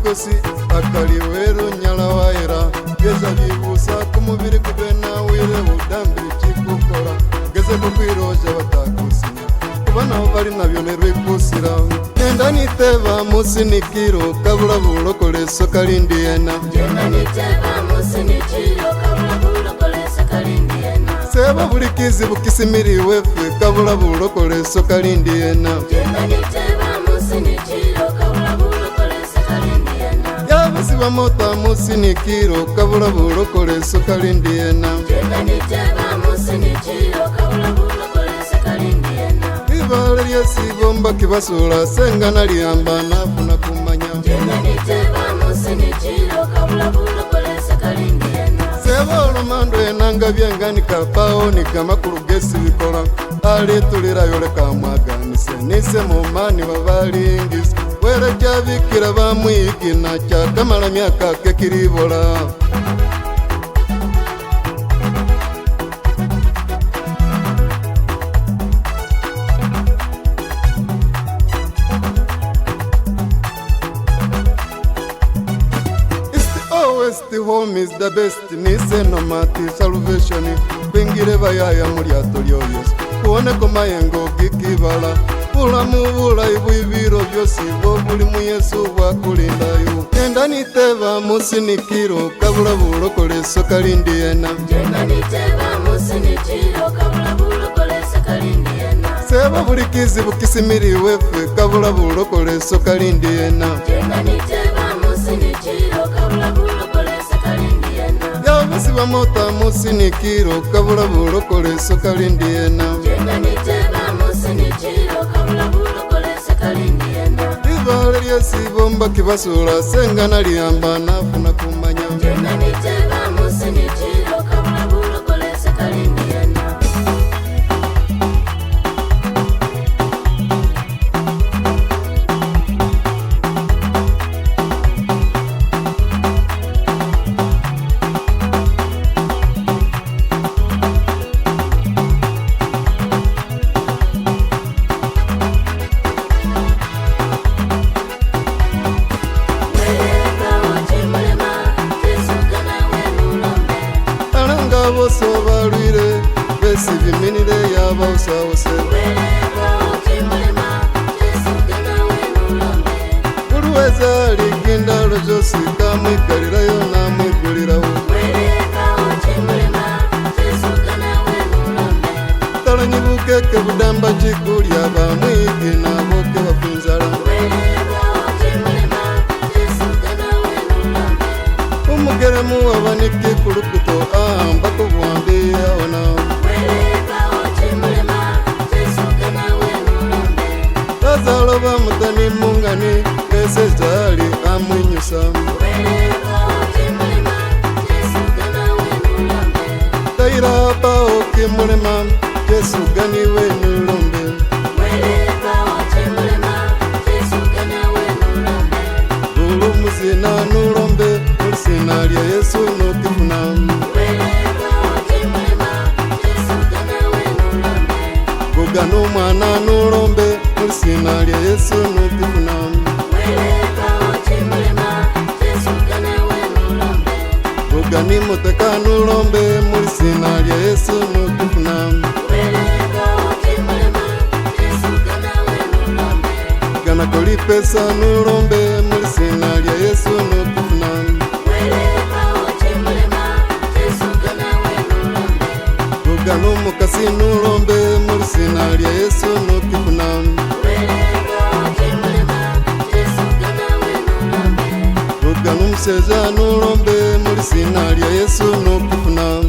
mukosi akali weru nyala waira geza bibusa kumubiri kubena wire udambiri chikukora geze kukwiroja batakusinya kubana bari nabyo nerwikusira nenda niteba musinikiro kabula bulokole sokalindiena Jenda niteba musinikiro kabula bulokole sokalindiena seba bulikizi bukisimiriwe fe kabula bulokole sokalindiena Jenda niteba musinikiro kabula bulokole sokalindiena yabasiba mota musinikiro kabula bulokole sokalindiena Jenda niteba musinikiro kabula bulokole sokalindiena ibale lyesibomba kibasula sengana lyamba nafuna kumanya Jenda niteba musinikiro kabula bulokole sokalindiena seba olumando enanga byenganika pao nikamakulu gesi bikola alitulira yoleka mwaganise nise mumani babalingisi were kyabikira bamwigina kyakamala myaka kekiribola West home is the best nise no mati salvation bengire bayaya muri atolyo Yesu kuone ko mayengo gikibala bulamu bulayi bwibiro byose bo buli mu Yesu bwakulindayo enda niteba musinikiro kabula bulokole sokalindiena Jenda niteba musinikiro kabula bulokole sokalindiena seba bulikizi bukisimiriwe fe kabula bulokole sokalindiena Jenda niteba musinikiro kabula bulokole sokalindiena yabasiba mota musinikiro kabula bulokole sokalindiena Jenda niteba musinikiro kabula bulokole sokalindiena ibale lyesibomba kibasula sengana lyamba nafuna kumanya Jenda niteba musinikiro kabula bulokole sokalindiena bose balwire besi biminire yabawusawuse buluweza ligindalo josi kamwigalirayo namwigulirawo talanyibukeke budamba chikulya bamwigina boke bafunzala umugeremu wabanike kulukuto ambako bwambe aona Lazalo bamutani mungani esezali amwinyusa Taira pao kimulema Yesu gani wenulombe Ulu musina nulombe Ulisina lya Yesu nukifuna Guganu mwana nulombe Ulisina lya Yesu nukifuna Gugani muteka nulombe Ulisina lya Yesu nukifuna Gana koli pesa nulombe Ulisina lya Yesu nukifuna Guganu mukasi nulombe Ulisina lya Yesu nukifuna Guganu museza nulombe Ulisina lya Yesu nukifuna